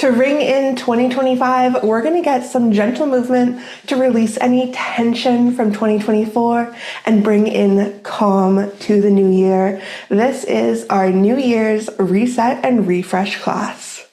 To ring in 2025, we're going to get some gentle movement to release any tension from 2024 and bring in calm to the new year. This is our New Year's Reset and Refresh class.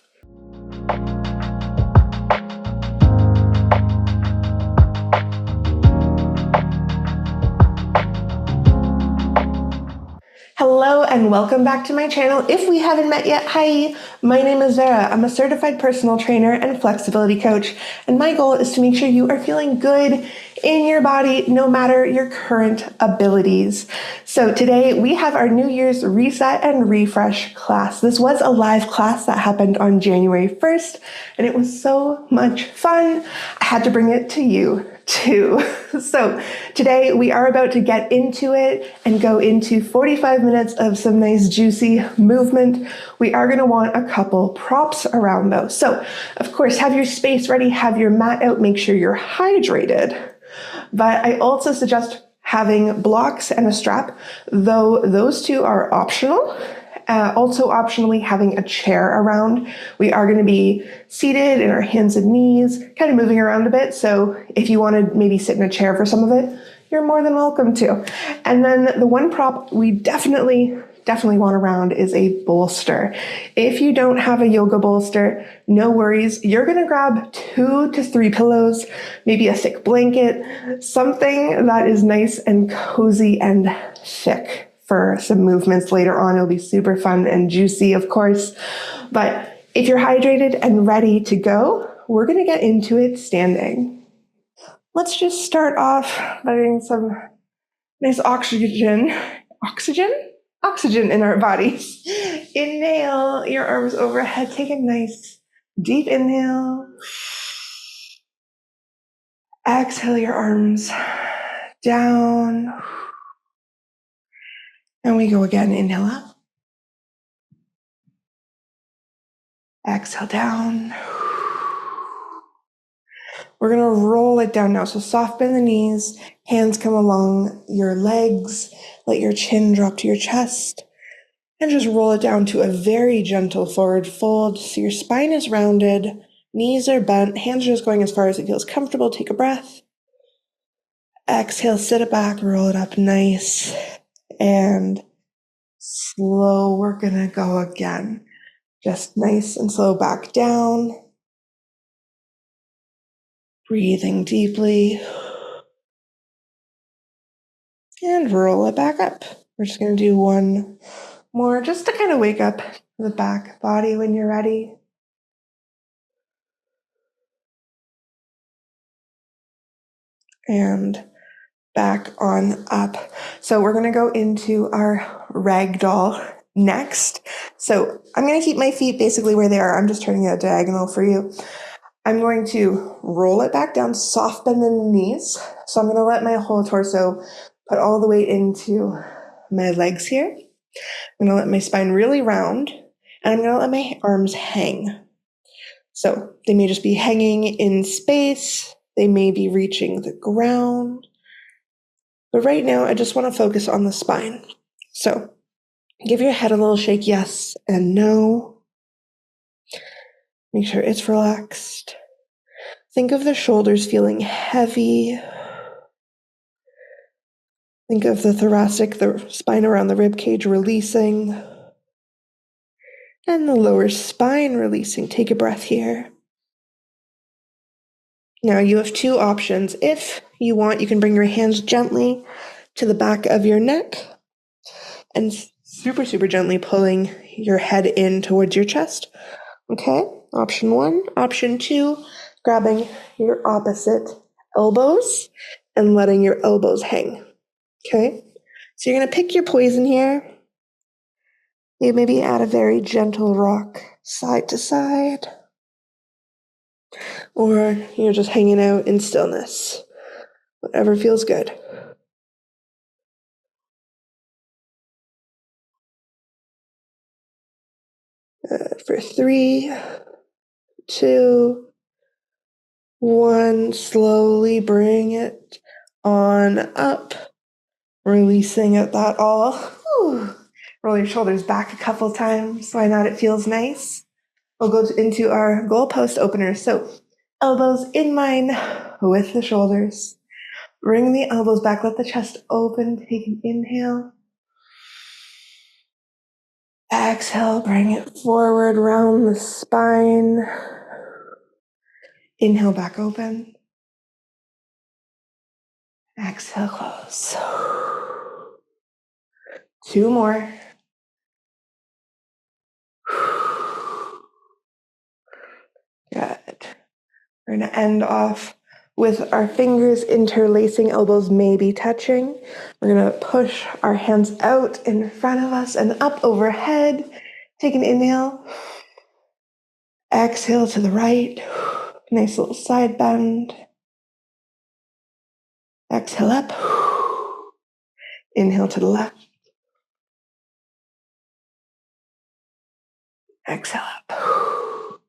Hello and welcome back to my channel. If we haven't met yet, hi, my name is Vera. I'm a certified personal trainer and flexibility coach, and my goal is to make sure you are feeling good in your body no matter your current abilities. So today we have our New Year's Reset and Refresh class. This was a live class that happened on January 1st, and it was so much fun. I had to bring it to you too. So today we are about to get into it and go into 45 minutes of some nice juicy movement. We are going to want a couple props around though. So of course, have your space ready, have your mat out, make sure you're hydrated. But I also suggest having blocks and a strap, though those two are optional. Also optionally having a chair around. We are going to be seated in our hands and knees, kind of moving around a bit. So if you want to maybe sit in a chair for some of it, you're more than welcome to. And then the one prop we definitely want around is a bolster. If you don't have a yoga bolster, no worries. You're going to grab 2 to 3 pillows, maybe a thick blanket, something that is nice and cozy and thick for some movements later on. It'll be super fun and juicy, of course. But if you're hydrated and ready to go, we're going to get into it standing. Let's just start off by doing some nice oxygen in our bodies. Inhale, your arms overhead. Take a nice deep inhale. Exhale your arms down. And we go again. Inhale up. Exhale down. We're going to roll it down now. So soft bend the knees, hands come along your legs, let your chin drop to your chest, and just roll it down to a very gentle forward fold. So your spine is rounded, knees are bent, hands are just going as far as it feels comfortable. Take a breath. Exhale, sit it back, roll it up nice and slow. We're going to go again. Just nice and slow back down. Breathing deeply. And roll it back up. We're just going to do one more just to kind of wake up the back body when you're ready. And back on up. So we're going to go into our ragdoll next. So I'm going to keep my feet basically where they are. I'm just turning it diagonal for you. I'm going to roll it back down, soft bend in the knees. So I'm going to let my whole torso put all the weight into my legs here. I'm going to let my spine really round, and I'm going to let my arms hang. So they may just be hanging in space. They may be reaching the ground. But right now, I just want to focus on the spine. So give your head a little shake, yes and no. Make sure it's relaxed. Think of the shoulders feeling heavy. Think of the thoracic, the spine around the rib cage releasing. And the lower spine releasing. Take a breath here. Now you have 2 options. If you want, you can bring your hands gently to the back of your neck and super, super gently pulling your head in towards your chest. Okay, option 1. Option 2, grabbing your opposite elbows and letting your elbows hang. Okay, so you're going to pick your poison here. You maybe add a very gentle rock side to side. Or you're just hanging out in stillness. Whatever feels good. For 3, 2, 1, slowly bring it on up, releasing at that all. Whew. Roll your shoulders back a couple times. Why not? It feels nice. we'll go into our goalpost opener. So elbows in line with the shoulders. Bring the elbows back, let the chest open, take an inhale. Exhale, bring it forward, round the spine. Inhale, back open. Exhale, close. 2 more. Good. We're going to end off with our fingers interlacing, elbows maybe touching. We're going to push our hands out in front of us and up overhead. Take an inhale. Exhale to the right. Nice little side bend. Exhale up. Inhale to the left. Exhale up.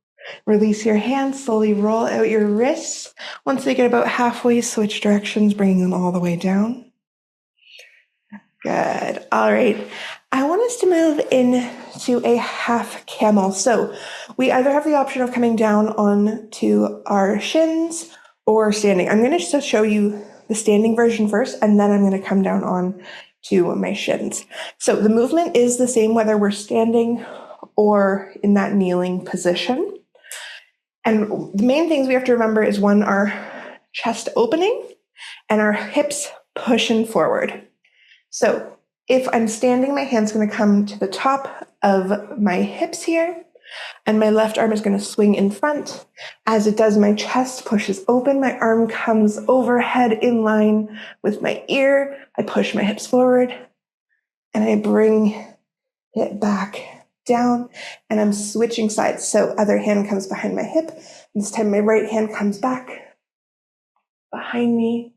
Release your hands, slowly roll out your wrists. Once they get about halfway, switch directions, bringing them all the way down. Good. All right. I want us to move into a half camel. So we either have the option of coming down onto our shins or standing. I'm going to just show you the standing version first, and then I'm going to come down on to my shins. So the movement is the same whether we're standing or in that kneeling position. And the main things we have to remember is one, our chest opening and our hips pushing forward. So if I'm standing, my hand's going to come to the top of my hips here, and my left arm is going to swing in front. As it does, my chest pushes open, my arm comes overhead in line with my ear. I push my hips forward, and I bring it back down, and I'm switching sides. So other hand comes behind my hip. This time my right hand comes back behind me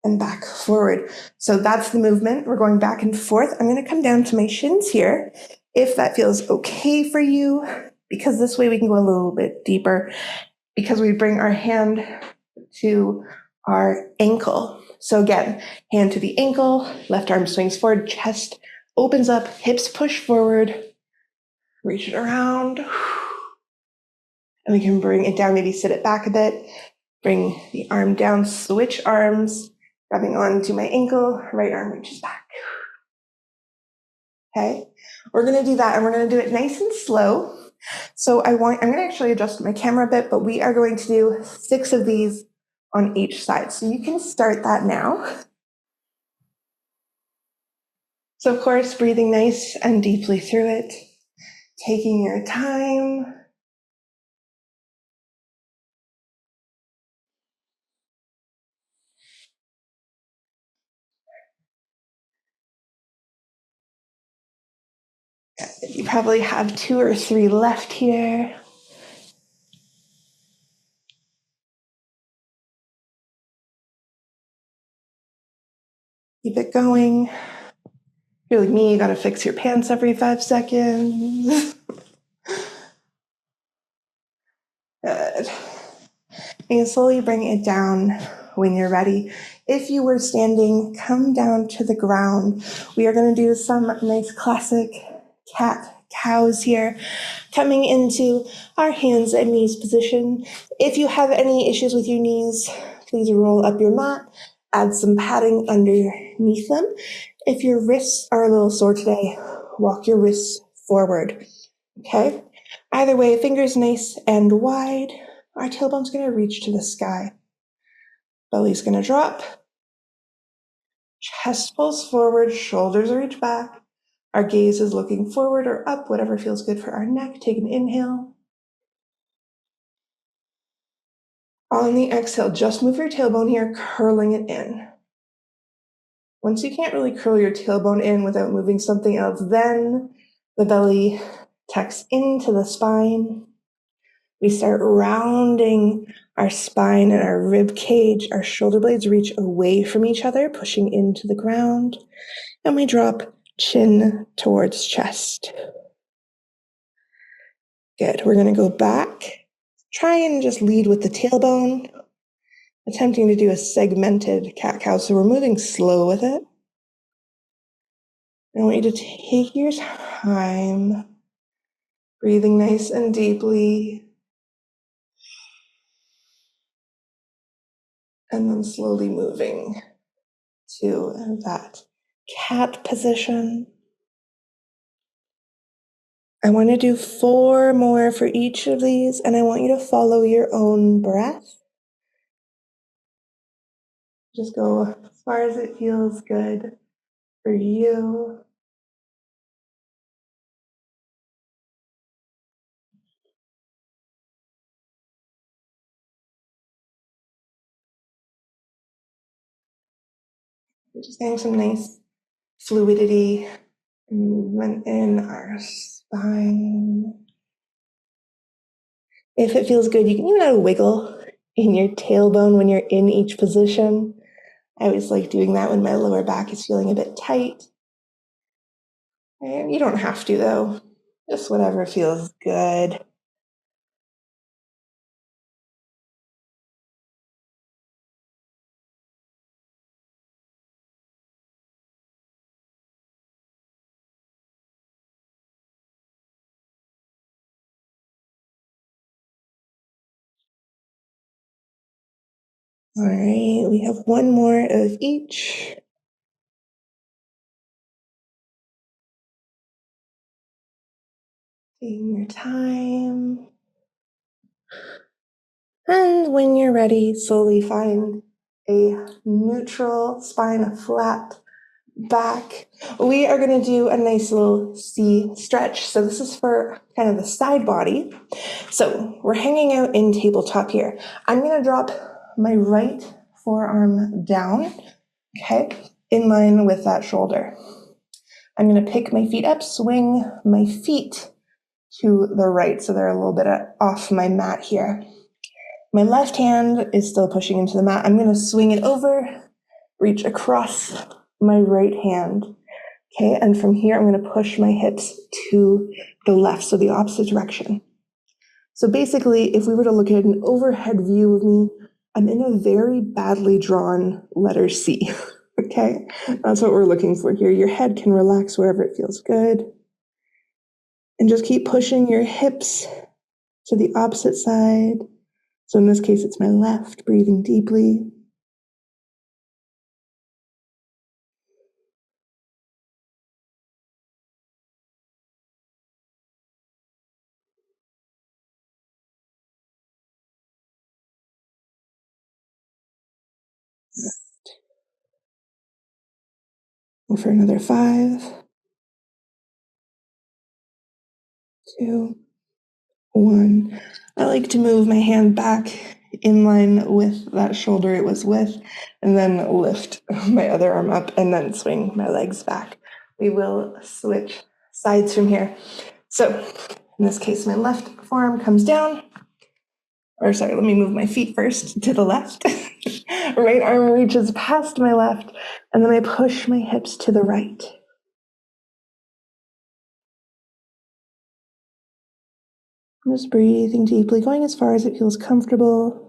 and back forward. So that's the movement. We're going back and forth. I'm going to come down to my shins here, if that feels okay for you, because this way we can go a little bit deeper, because we bring our hand to our ankle. So again, hand to the ankle, left arm swings forward, chest opens up, hips push forward, reach it around, and we can bring it down, maybe sit it back a bit, bring the arm down, switch arms, grabbing onto my ankle, right arm reaches back. Okay, we're going to do that, and we're going to do it nice and slow. So I'm going to actually adjust my camera a bit, but we are going to do 6 of these on each side. So you can start that now. So of course, breathing nice and deeply through it, taking your time. You probably have 2 or 3 left here. Keep it going. If you're like me, you gotta fix your pants every 5 seconds. Good. And slowly bring it down when you're ready. If you were standing, come down to the ground. We are going to do some nice classic cat-cows here, coming into our hands and knees position. If you have any issues with your knees, please roll up your mat, add some padding underneath them. If your wrists are a little sore today, walk your wrists forward. Okay? Either way, fingers nice and wide. Our tailbone's going to reach to the sky. Belly's going to drop. Chest pulls forward, shoulders reach back. Our gaze is looking forward or up, whatever feels good for our neck. Take an inhale. On the exhale, just move your tailbone here, curling it in. Once you can't really curl your tailbone in without moving something else, then the belly tucks into the spine. We start rounding our spine and our rib cage. Our shoulder blades reach away from each other, pushing into the ground. And we drop chin towards chest. Good. We're going to go back. Try and just lead with the tailbone. Attempting to do a segmented cat-cow. So we're moving slow with it. I want you to take your time. Breathing nice and deeply. And then slowly moving to that cat position. I want to do 4 more for each of these, and I want you to follow your own breath. Just go as far as it feels good for you. We're just getting some nice fluidity and movement in our spine. If it feels good, you can even add a wiggle in your tailbone when you're in each position. I always like doing that when my lower back is feeling a bit tight. And you don't have to, though. Just whatever feels good. All right, we have 1 more of each. Taking your time. And when you're ready, slowly find a neutral spine, a flat back. We are going to do a nice little C stretch. So this is for kind of the side body. So we're hanging out in tabletop here. I'm going to drop my right forearm down, okay, in line with that shoulder. I'm going to pick my feet up, swing my feet to the right so they're a little bit off my mat here. My left hand is still pushing into the mat. I'm going to swing it over, reach across my right hand. Okay, and from here, I'm going to push my hips to the left, so the opposite direction. So basically, if we were to look at an overhead view of me, I'm in a very badly drawn letter C. Okay, that's what we're looking for here. Your head can relax wherever it feels good. And just keep pushing your hips to the opposite side. So in this case, it's my left, breathing deeply. Go for another 5, 2, 1. I like to move my hand back in line with that shoulder it was with, and then lift my other arm up and then swing my legs back. We will switch sides from here. So in this case, my left forearm comes down. Or sorry, let me move my feet first to the left. Right arm reaches past my left, and then I push my hips to the right. I'm just breathing deeply, going as far as it feels comfortable.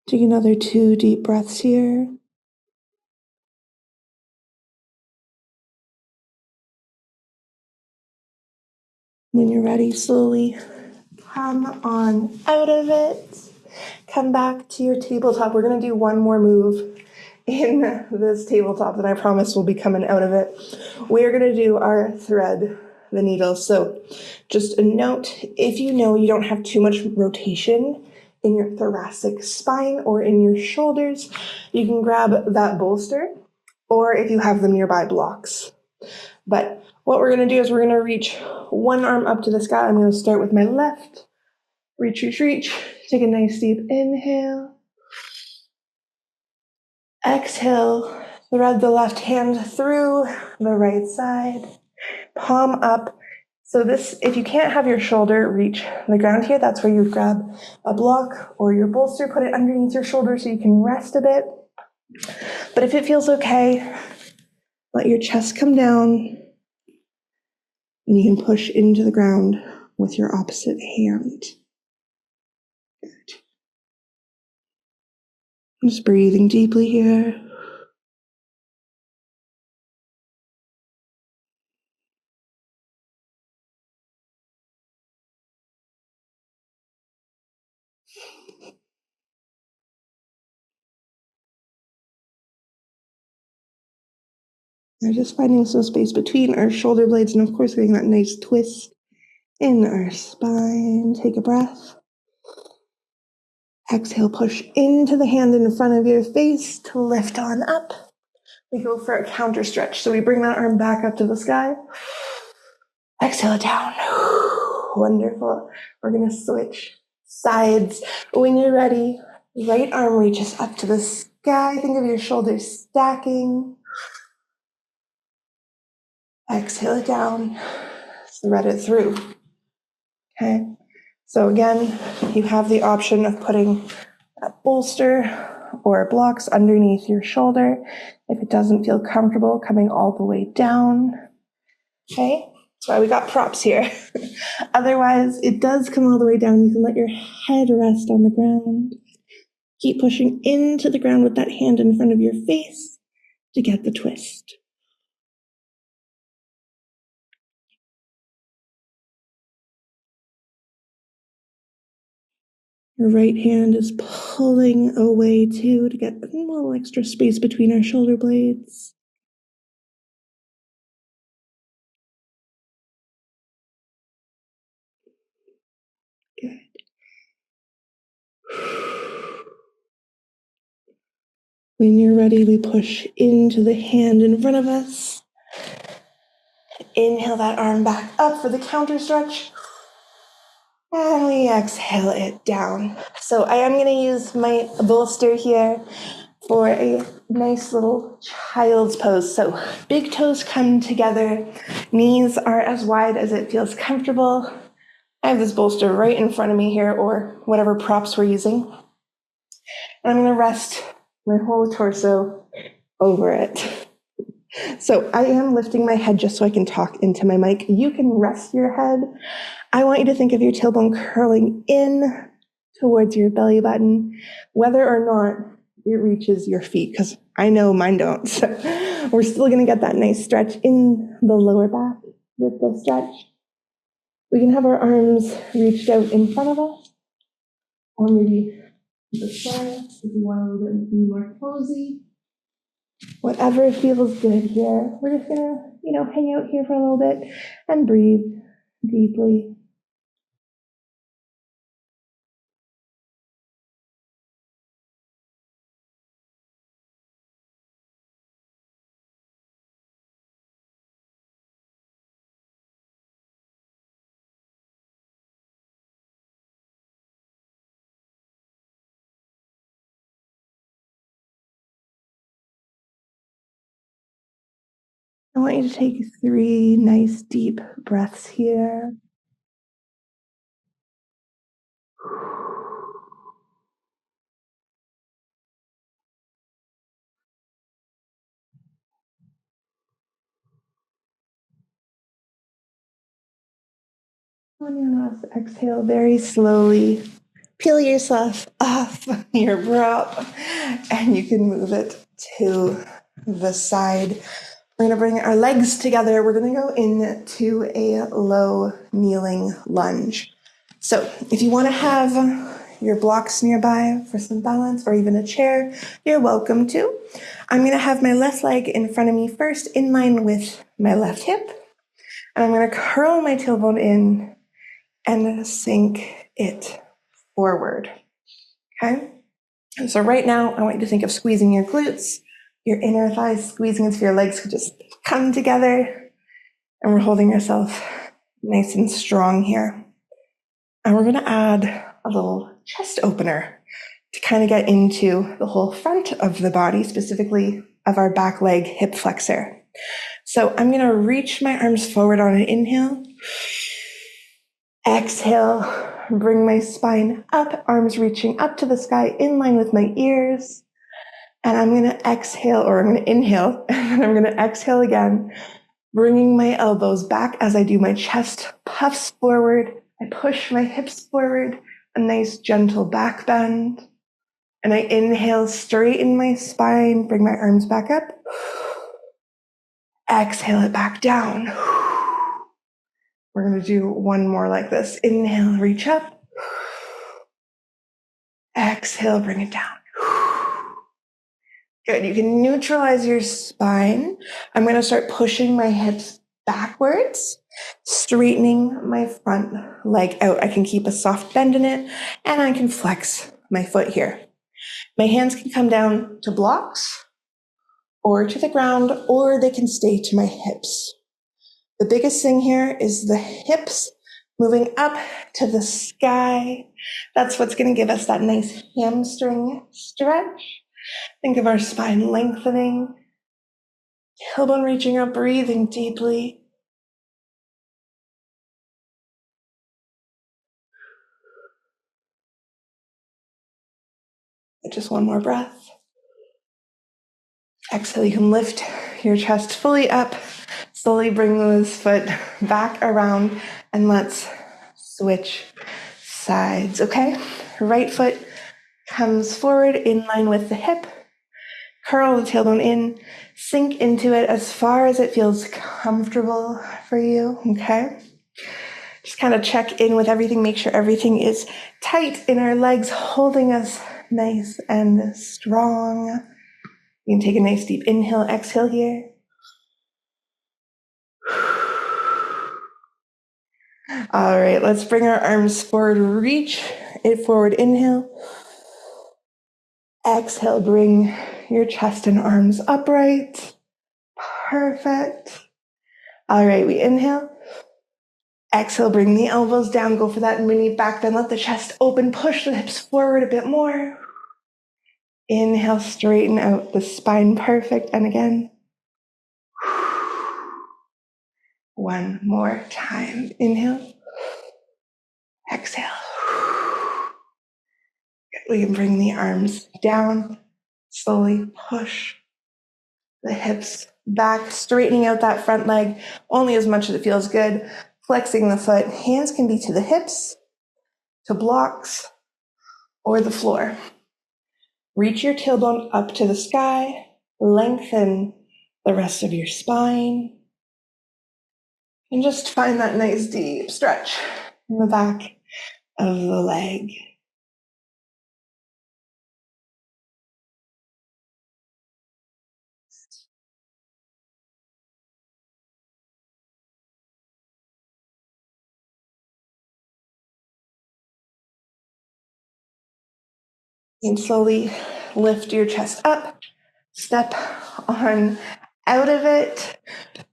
Take another 2 deep breaths here. When you're ready, slowly come on out of it. Come back to your tabletop. We're going to do 1 more move in this tabletop that I promise will be coming out of it. We are going to do our thread the needle. So just a note, if you know you don't have too much rotation in your thoracic spine or in your shoulders, you can grab that bolster, or if you have them nearby, blocks. But what we're going to do is we're going to reach 1 arm up to the sky. I'm going to start with my left. Reach, reach, reach. Take a nice deep inhale. Exhale. Thread the left hand through the right side. Palm up. So this, if you can't have your shoulder reach the ground here, that's where you would grab a block or your bolster, put it underneath your shoulder so you can rest a bit. But if it feels okay, let your chest come down and you can push into the ground with your opposite hand. Good. Just breathing deeply here. We're just finding some space between our shoulder blades and of course getting that nice twist in our spine. Take a breath. Exhale, push into the hand in front of your face to lift on up. We go for a counter stretch. So we bring that arm back up to the sky. Exhale down. Wonderful. We're going to switch sides. When you're ready, right arm reaches up to the sky. Think of your shoulders stacking. Exhale it down. Thread it through. Okay. So again, you have the option of putting a bolster or blocks underneath your shoulder. If it doesn't feel comfortable, coming all the way down. Okay. That's why we got props here. Otherwise, it does come all the way down. You can let your head rest on the ground. Keep pushing into the ground with that hand in front of your face to get the twist. Your right hand is pulling away too to get a little extra space between our shoulder blades. Good. When you're ready, we push into the hand in front of us. Inhale that arm back up for the counter stretch. And we exhale it down. So I am going to use my bolster here for a nice little child's pose. So big toes come together. Knees are as wide as it feels comfortable. I have this bolster right in front of me here, or whatever props we're using. And I'm going to rest my whole torso over it. So I am lifting my head just so I can talk into my mic. You can rest your head. I want you to think of your tailbone curling in towards your belly button, whether or not it reaches your feet, because I know mine don't. So we're still going to get that nice stretch in the lower back with the stretch. We can have our arms reached out in front of us, or maybe the side if you want a little bit more cozy. Whatever feels good here. We're just gonna, hang out here for a little bit and breathe deeply. I want you to take 3 nice deep breaths here. On your last exhale, very slowly peel yourself off your prop and you can move it to the side. We're going to bring our legs together. We're going to go into a low kneeling lunge. So if you want to have your blocks nearby for some balance or even a chair, you're welcome to. I'm going to have my left leg in front of me first in line with my left hip. And I'm going to curl my tailbone in and sink it forward. Okay? And so right now, I want you to think of squeezing your glutes, your inner thighs squeezing as if your legs could just come together. And we're holding ourselves nice and strong here. And we're going to add a little chest opener to kind of get into the whole front of the body, specifically of our back leg hip flexor. So I'm going to reach my arms forward on an inhale. Exhale, bring my spine up, arms reaching up to the sky in line with my ears. And I'm going to exhale, or I'm going to inhale, and then I'm going to exhale again, bringing my elbows back as I do my chest puffs forward. I push my hips forward, a nice gentle back bend. And I inhale, straighten my spine, bring my arms back up. Exhale it back down. We're going to do one more like this. Inhale, reach up. Exhale, bring it down. Good. You can neutralize your spine. I'm going to start pushing my hips backwards, straightening my front leg out. I can keep a soft bend in it, and I can flex my foot here. My hands can come down to blocks or to the ground, or they can stay to my hips. The biggest thing here is the hips moving up to the sky. That's what's going to give us that nice hamstring stretch. Think of our spine lengthening, tailbone reaching up, breathing deeply. Just one more breath. Exhale, you can lift your chest fully up. Slowly bring this foot back around, and let's switch sides, okay? Right foot comes forward in line with the hip. Curl the tailbone in, sink into it as far as it feels comfortable for you, okay? Just kind of check in with everything, make sure everything is tight in our legs, holding us nice and strong. You can take a nice deep inhale, exhale here. All right, let's bring our arms forward, reach it forward, inhale. Exhale, bring your chest and arms upright. Perfect. All right, we inhale. Exhale, bring the elbows down, go for that mini back bend, let the chest open, push the hips forward a bit more. Inhale, straighten out the spine, perfect, and again. One more time, inhale. Exhale. We can bring the arms down, slowly push the hips back, straightening out that front leg only as much as it feels good. Flexing the foot, hands can be to the hips, to blocks, or the floor. Reach your tailbone up to the sky, lengthen the rest of your spine, and just find that nice deep stretch in the back of the leg. And slowly lift your chest up, step on out of it.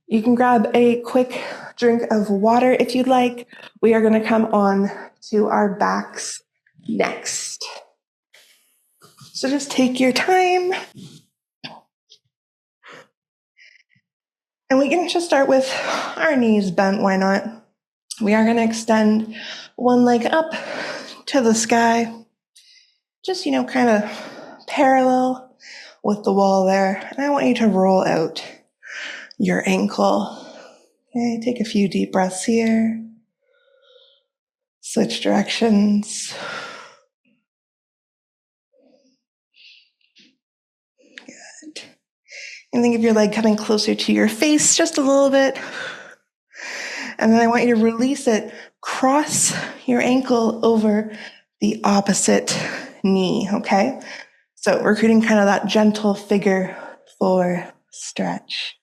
You can grab a quick drink of water if you'd like. We are going to come on to our backs next. So just take your time. And we can just start with our knees bent, why not? We are going to extend one leg up to the sky. Just, kind of parallel with the wall there. And I want you to roll out your ankle. Okay, take a few deep breaths here. Switch directions. Good. And think of your leg coming closer to your face just a little bit. And then I want you to release it. Cross your ankle over the opposite knee, okay? So we're creating kind of that gentle figure four stretch.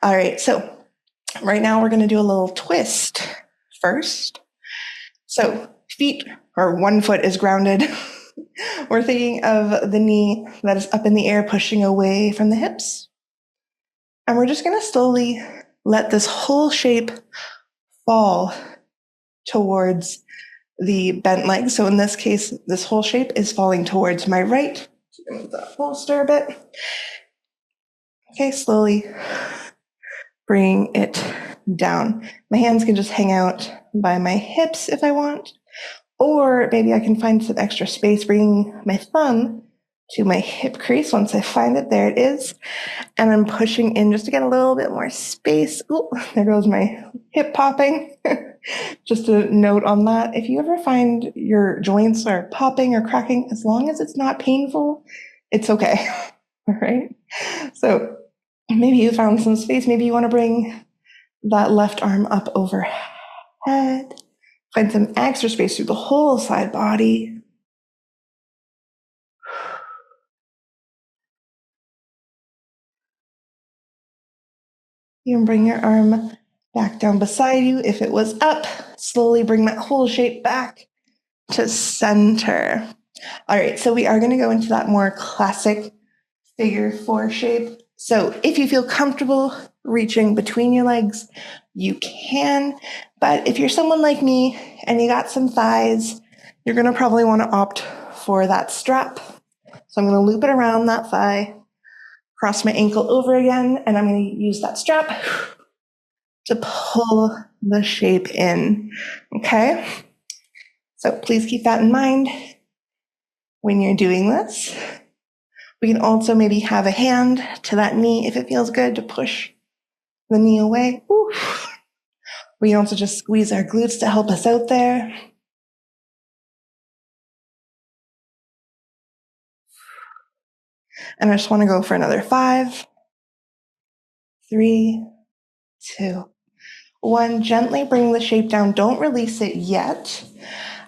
All right, so right now we're going to do a little twist first. So feet, or one foot is grounded. We're thinking of the knee that is up in the air, pushing away from the hips. And we're just going to slowly let this whole shape fall towards the bent leg. So in this case, this whole shape is falling towards my right. Move the bolster a bit. Okay, slowly bring it down. My hands can just hang out by my hips if I want, or maybe I can find some extra space, bringing my thumb to my hip crease. Once I find it, there it is. And I'm pushing in just to get a little bit more space. Oh, there goes my hip popping. Just a note on that. If you ever find your joints are popping or cracking, as long as it's not painful, it's okay. All right. So maybe you found some space. Maybe you want to bring that left arm up overhead. Find some extra space through the whole side body. You can bring your arm back down beside you. If it was up, slowly bring that whole shape back to center. All right, so we are going to go into that more classic figure 4 shape. So if you feel comfortable reaching between your legs, you can. But if you're someone like me and you got some thighs, you're going to probably want to opt for that strap. So I'm going to loop it around that thigh, cross my ankle over again, and I'm going to use that strap to pull the shape in. Okay? So please keep that in mind when you're doing this. We can also maybe have a hand to that knee if it feels good to push the knee away. Woo. We can also just squeeze our glutes to help us out there. And I just want to go for another 5, 3, 2, 1. Gently bring the shape down. Don't release it yet.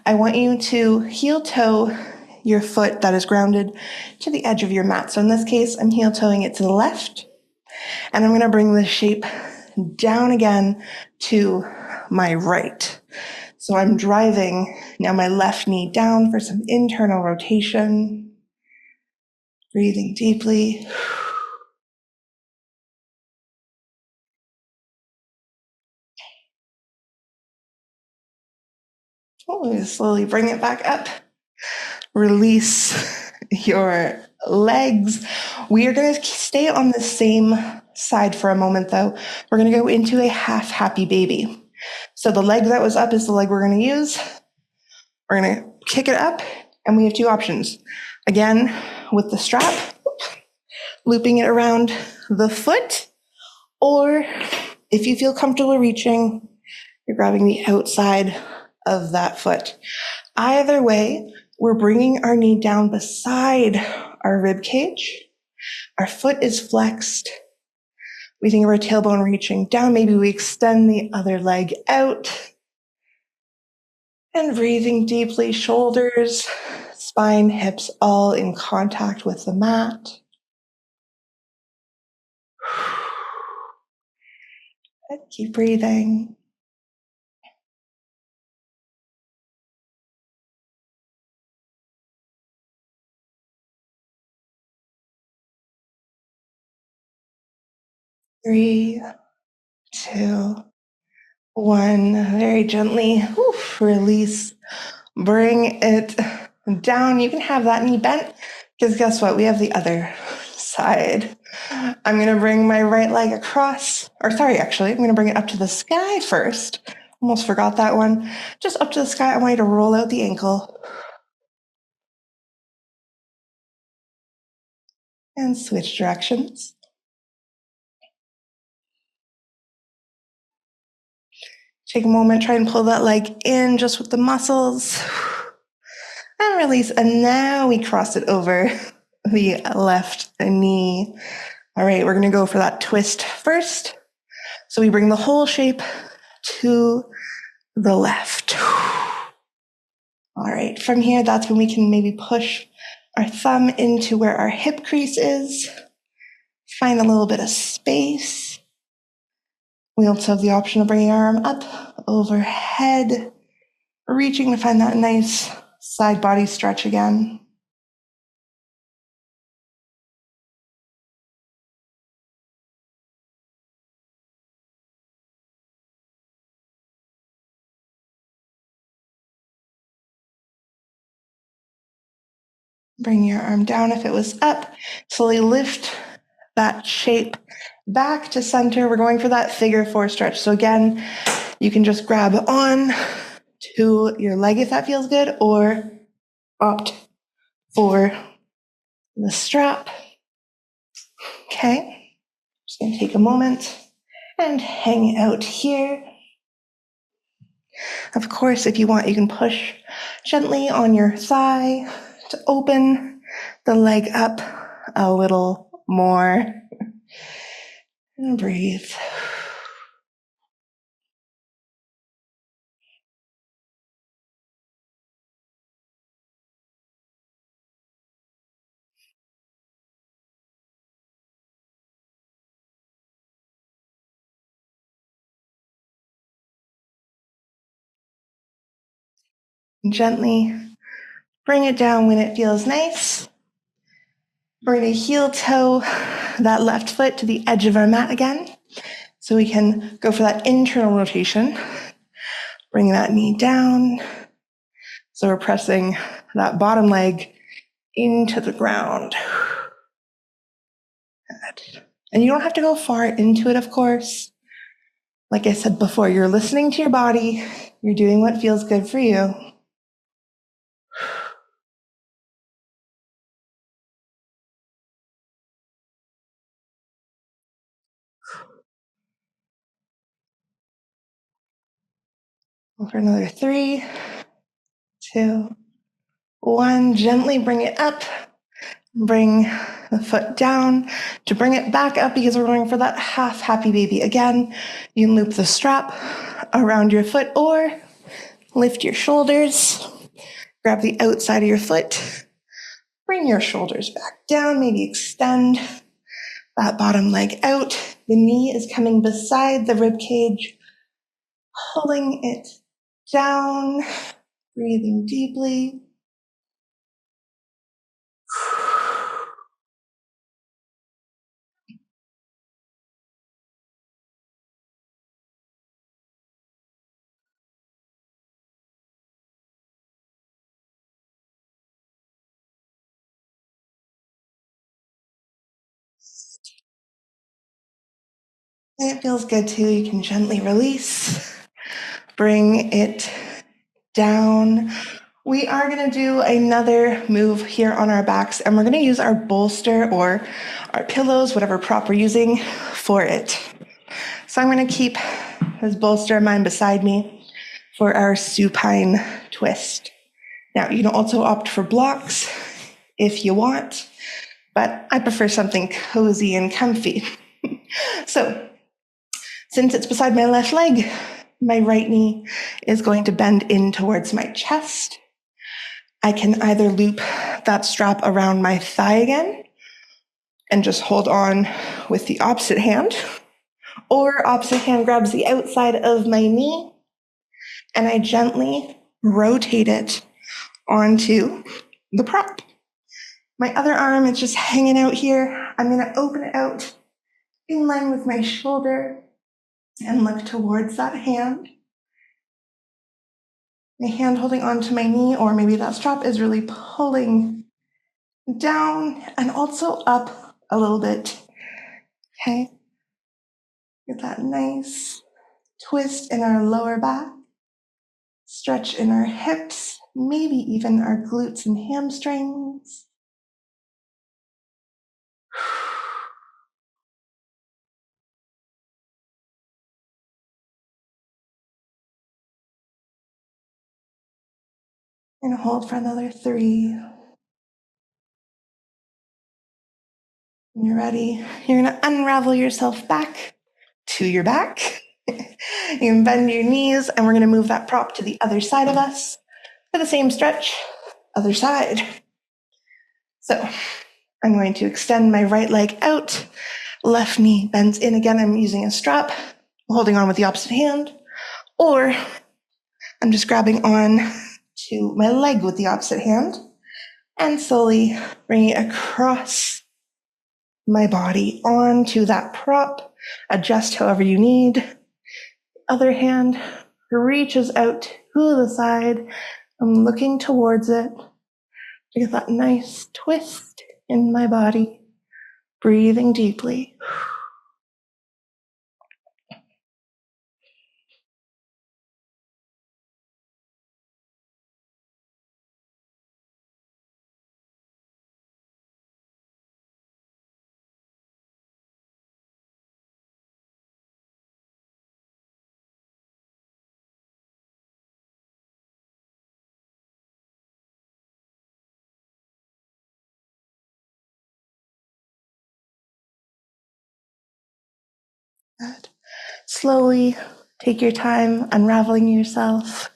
I want you to heel toe your foot that is grounded to the edge of your mat. So in this case, I'm heel toeing it to the left. And I'm going to bring the shape down again to my right. So I'm driving now my left knee down for some internal rotation. Breathing deeply. Slowly bring it back up. Release your legs. We are going to stay on the same side for a moment, though. We're going to go into a half happy baby. So the leg that was up is the leg we're going to use. We're going to kick it up, and we have 2 options. Again, with the strap, looping it around the foot, or if you feel comfortable reaching, you're grabbing the outside of that foot. Either way, we're bringing our knee down beside our rib cage. Our foot is flexed. We think of our tailbone reaching down. Maybe we extend the other leg out. And breathing deeply, shoulders, spine, hips, all in contact with the mat. Keep breathing. Three, 2, 1. Very gently release. Bring it down. You can have that knee bent because guess what? We have the other side. I'm going to bring my right leg across. I'm going to bring it up to the sky first. Almost forgot that one. Just up to the sky. I want you to roll out the ankle. And switch directions. Take a moment, try and pull that leg in just with the muscles. And release. And now we cross it over the left knee. All right, we're going to go for that twist first. So we bring the whole shape to the left. All right, from here, that's when we can maybe push our thumb into where our hip crease is. Find a little bit of space. We also have the option of bringing our arm up overhead, reaching to find that nice side body stretch again. Bring your arm down if it was up. Slowly lift that shape back to center. We're going for that figure 4 stretch. So again, you can just grab on to your leg if that feels good, or opt for the strap. Okay, just gonna take a moment and hang out here. Of course, if you want, you can push gently on your thigh to open the leg up a little more. And breathe. Gently bring it down when it feels nice. We're going to heel toe that left foot to the edge of our mat again. So we can go for that internal rotation. Bring that knee down. So we're pressing that bottom leg into the ground. Good. And you don't have to go far into it, of course. Like I said before, you're listening to your body. You're doing what feels good for you. For another 3, 2, 1. Gently bring it up. Bring the foot down to bring it back up, because we're going for that half happy baby. Again, you can loop the strap around your foot or lift your shoulders. Grab the outside of your foot. Bring your shoulders back down. Maybe extend that bottom leg out. The knee is coming beside the rib cage, pulling it down, breathing deeply. And it feels good too. You can gently release, bring it down. We are going to do another move here on our backs, and we're going to use our bolster or our pillows, whatever prop we're using for it. So I'm going to keep this bolster of mine beside me for our supine twist. Now, you can also opt for blocks if you want, but I prefer something cozy and comfy. So, since it's beside my left leg, my right knee is going to bend in towards my chest. I can either loop that strap around my thigh again and just hold on with the opposite hand, or opposite hand grabs the outside of my knee and I gently rotate it onto the prop. My other arm is just hanging out here. I'm going to open it out in line with my shoulder and look towards that hand. My hand holding onto my knee, or maybe that strap is really pulling down and also up a little bit. Okay. Get that nice twist in our lower back, stretch in our hips, maybe even our glutes and hamstrings. And hold for another 3. When you're ready, you're going to unravel yourself back to your back. You can bend your knees, and we're going to move that prop to the other side of us for the same stretch, other side. So I'm going to extend my right leg out, left knee bends in again. I'm using a strap, holding on with the opposite hand, or I'm just grabbing on to my leg with the opposite hand and slowly bringing it across my body onto that prop. Adjust however you need. Other hand reaches out to the side. I'm looking towards it to get that nice twist in my body. Breathing deeply. Good. Slowly take your time unraveling yourself.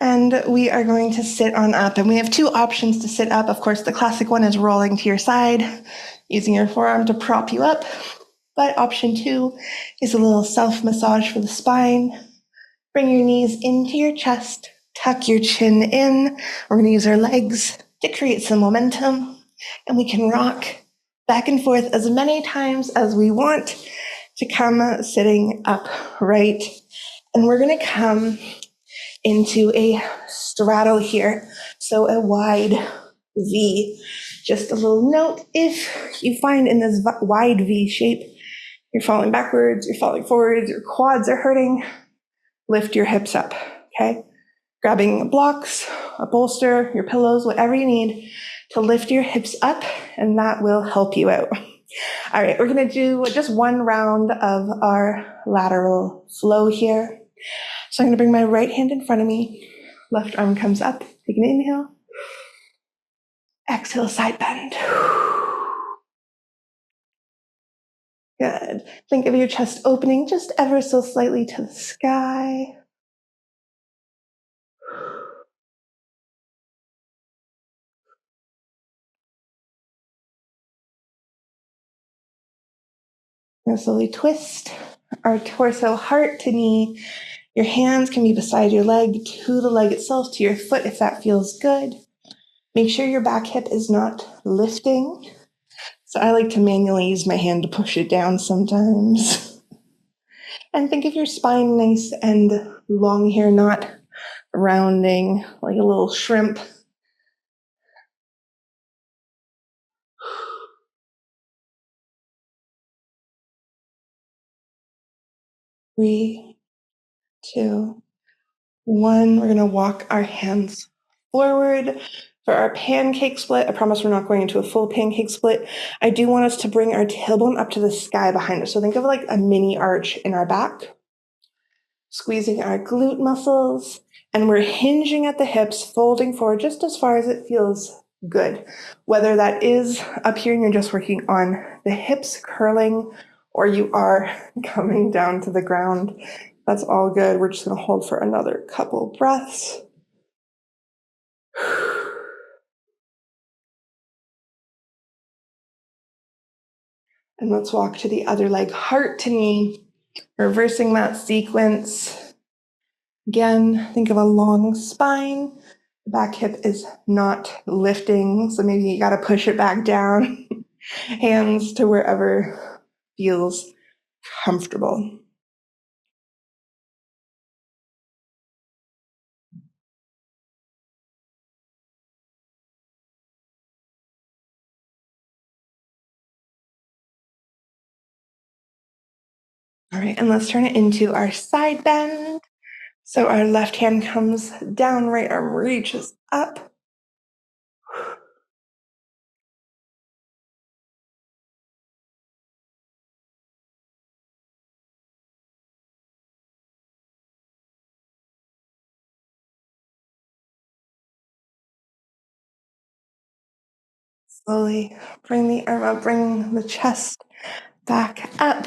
And we are going to sit on up. And we have two options to sit up. Of course, the classic one is rolling to your side, using your forearm to prop you up. But option two is a little self-massage for the spine. Bring your knees into your chest, tuck your chin in. We're going to use our legs to create some momentum. And we can rock back and forth as many times as we want to come sitting upright. And we're going to come into a straddle here, so a wide V. Just a little note, if you find in this wide V shape, you're falling backwards, you're falling forwards, your quads are hurting, lift your hips up, okay? Grabbing blocks, a bolster, your pillows, whatever you need to lift your hips up, and that will help you out. All right, we're gonna do just one round of our lateral flow here. So I'm going to bring my right hand in front of me. Left arm comes up. Take an inhale. Exhale, side bend. Good. Think of your chest opening just ever so slightly to the sky. Now slowly twist our torso, heart to knee. Your hands can be beside your leg, to the leg itself, to your foot if that feels good. Make sure your back hip is not lifting. So I like to manually use my hand to push it down sometimes. And think of your spine nice and long here, not rounding like a little shrimp. Three, two, one. We're going to walk our hands forward for our pancake split. I promise we're not going into a full pancake split. I do want us to bring our tailbone up to the sky behind us. So think of like a mini arch in our back, squeezing our glute muscles, and we're hinging at the hips, folding forward just as far as it feels good. Whether that is up here and you're just working on the hips curling, or you are coming down to the ground, that's all good. We're just going to hold for another couple breaths. And let's walk to the other leg, heart to knee, reversing that sequence. Again, think of a long spine. The back hip is not lifting, so maybe you got to push it back down. Hands to wherever feels comfortable. All right, and let's turn it into our side bend. So our left hand comes down, right arm reaches up. Slowly bring the arm up, bring the chest back up.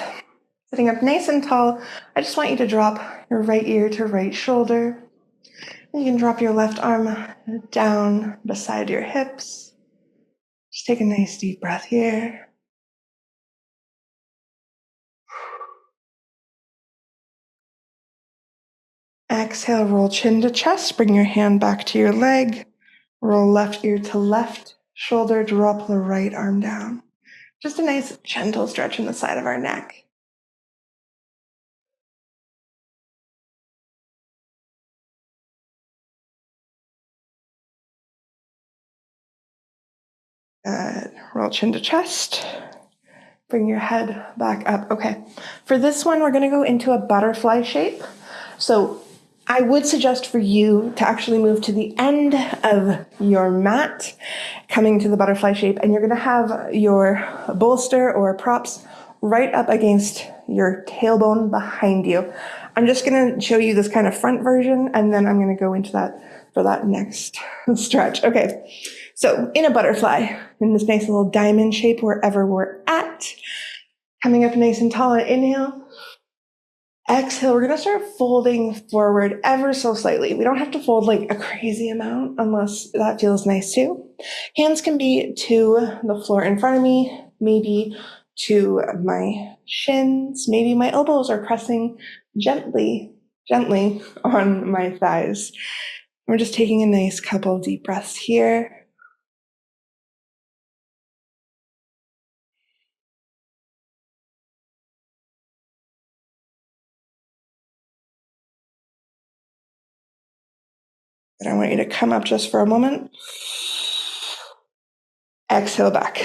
Sitting up nice and tall, I just want you to drop your right ear to right shoulder. And you can drop your left arm down beside your hips. Just take a nice deep breath here. Exhale, roll chin to chest, bring your hand back to your leg. Roll left ear to left shoulder, drop the right arm down. Just a nice gentle stretch in the side of our neck. Roll chin to chest. Bring your head back up. Okay. For this one, we're going to go into a butterfly shape. So I would suggest for you to actually move to the end of your mat, coming to the butterfly shape, and you're going to have your bolster or props right up against your tailbone behind you. I'm just going to show you this kind of front version, and then I'm going to go into that for that next stretch. Okay. So in a butterfly, in this nice little diamond shape wherever we're at, coming up nice and tall, inhale. Exhale, we're going to start folding forward ever so slightly. We don't have to fold like a crazy amount unless that feels nice too. Hands can be to the floor in front of me, maybe to my shins, maybe my elbows are pressing gently on my thighs. We're just taking a nice couple of deep breaths here. And I want you to come up just for a moment. Exhale back.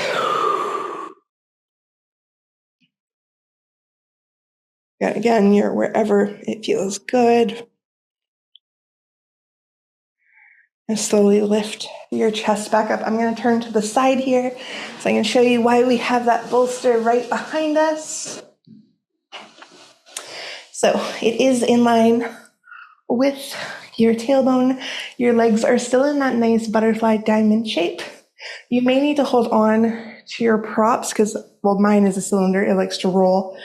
And again, you're wherever it feels good. And slowly lift your chest back up. I'm going to turn to the side here so I can show you why we have that bolster right behind us. So it is in line with your tailbone. Your legs are still in that nice butterfly diamond shape. You may need to hold on to your props because, well, mine is a cylinder. It likes to roll.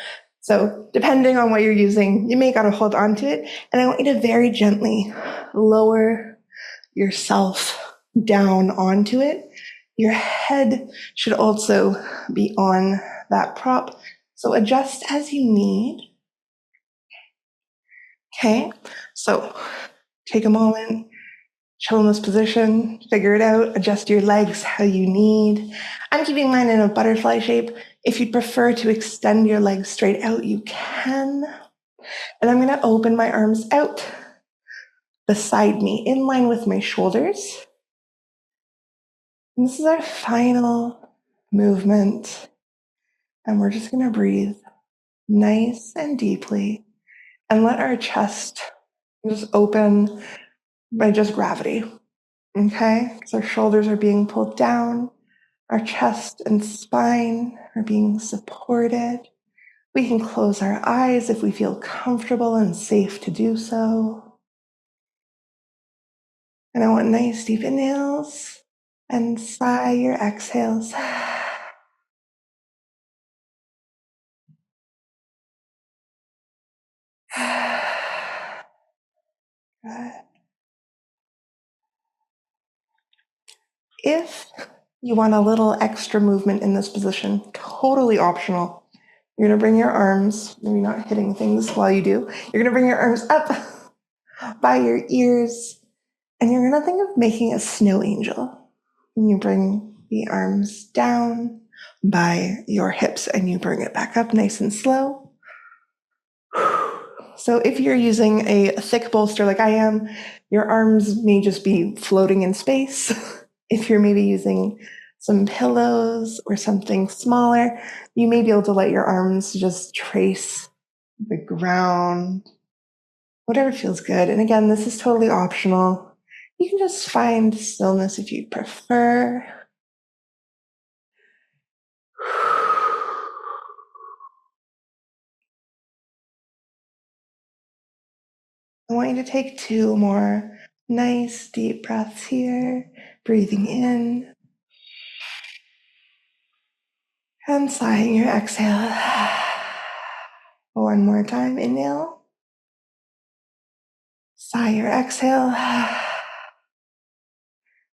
So depending on what you're using, you may got to hold on to it. And I want you to very gently lower yourself down onto it. Your head should also be on that prop. So adjust as you need. Okay, so take a moment, chill in this position, figure it out, adjust your legs how you need. I'm keeping mine in a butterfly shape. If you'd prefer to extend your legs straight out, you can. And I'm going to open my arms out beside me, in line with my shoulders. And this is our final movement. And we're just going to breathe nice and deeply and let our chest just open by just gravity. Okay? Because our shoulders are being pulled down. Our chest and spine are being supported. We can close our eyes if we feel comfortable and safe to do so. And I want nice deep inhales and sigh your exhales. Good. If you want a little extra movement in this position, totally optional. You're going to bring your arms, maybe not hitting things while you do. You're going to bring your arms up by your ears, and you're going to think of making a snow angel. And you bring the arms down by your hips, and you bring it back up nice and slow. So if you're using a thick bolster like I am, your arms may just be floating in space. If you're maybe using some pillows or something smaller, you may be able to let your arms just trace the ground, whatever feels good. And again, this is totally optional. You can just find stillness if you prefer. I want you to take 2 more nice deep breaths here, breathing in and sighing your exhale. One more time, inhale. Sigh your exhale.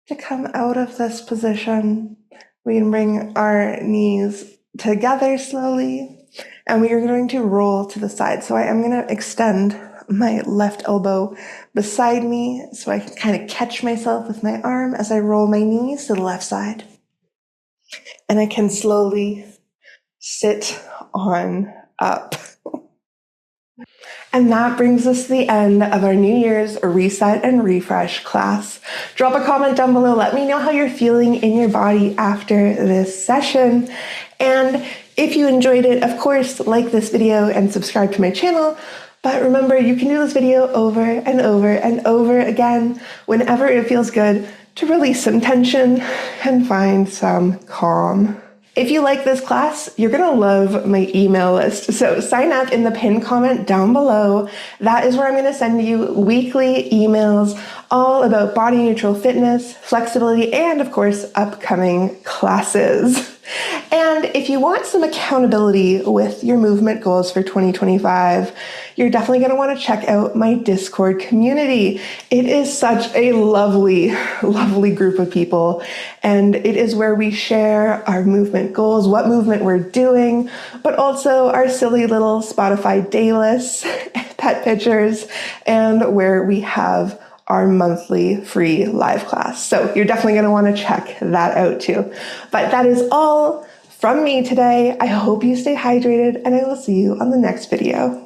To come out of this position, we can bring our knees together slowly, and we are going to roll to the side. So I am going to extend my left elbow beside me so I can kind of catch myself with my arm as I roll my knees to the left side. And I can slowly sit on up. And that brings us to the end of our New Year's Reset and Refresh class. Drop a comment down below. Let me know how you're feeling in your body after this session. And if you enjoyed it, of course, like this video and subscribe to my channel. But remember, you can do this video over and over and over again whenever it feels good to release some tension and find some calm. If you like this class, you're gonna love my email list. So sign up in the pinned comment down below. That is where I'm gonna send you weekly emails all about body neutral fitness, flexibility, and of course, upcoming classes. And if you want some accountability with your movement goals for 2025, you're definitely going to want to check out my Discord community. It is such a lovely, lovely group of people. And it is where we share our movement goals, what movement we're doing, but also our silly little Spotify daylists, pet pictures, and where we have our monthly free live class. So you're definitely going to want to check that out too. But that is all from me today. I hope you stay hydrated, and I will see you on the next video.